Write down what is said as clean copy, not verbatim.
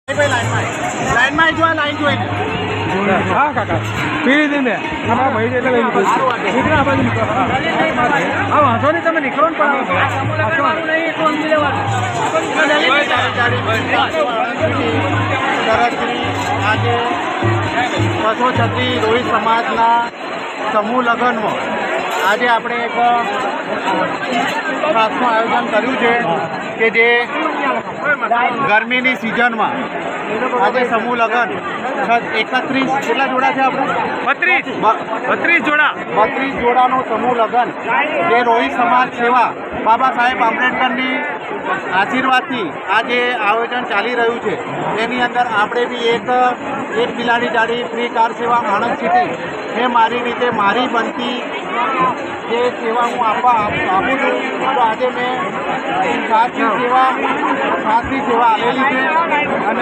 લાઈનમાં જો લાઈન જોઈને હા કાકા પીડી દે ને અમારા ભાઈ એટલે નીકળો આ બાજુ નીકળો હા વાંધો નહીં તમે નીકળો ને પણ આજે 236 રોહિત સમાજના સમૂહ લગ્નમાં આજે આપણે એક ખાસનું આયોજન કર્યું છે કે જે ગરમીની સિઝનમાં આજે સમૂહ લગ્ન 31 કેટલા જોડા છે આપણે 32 જોડાનો સમૂહ લગ્ન જે રોહિત સમાજ સેવા બાબા સાહેબ આંબેડકરની આશીર્વાદથી આજે આયોજન ચાલી રહ્યું છે તેની અંદર આપણે બી એક બિલાડી જાડી ફ્રી કાર સેવા આણંદ સિટી એ મારી રીતે મારી બનતી જે સેવા હું આપું છું તો આજે મેં છાસની સેવા આવેલી છે અને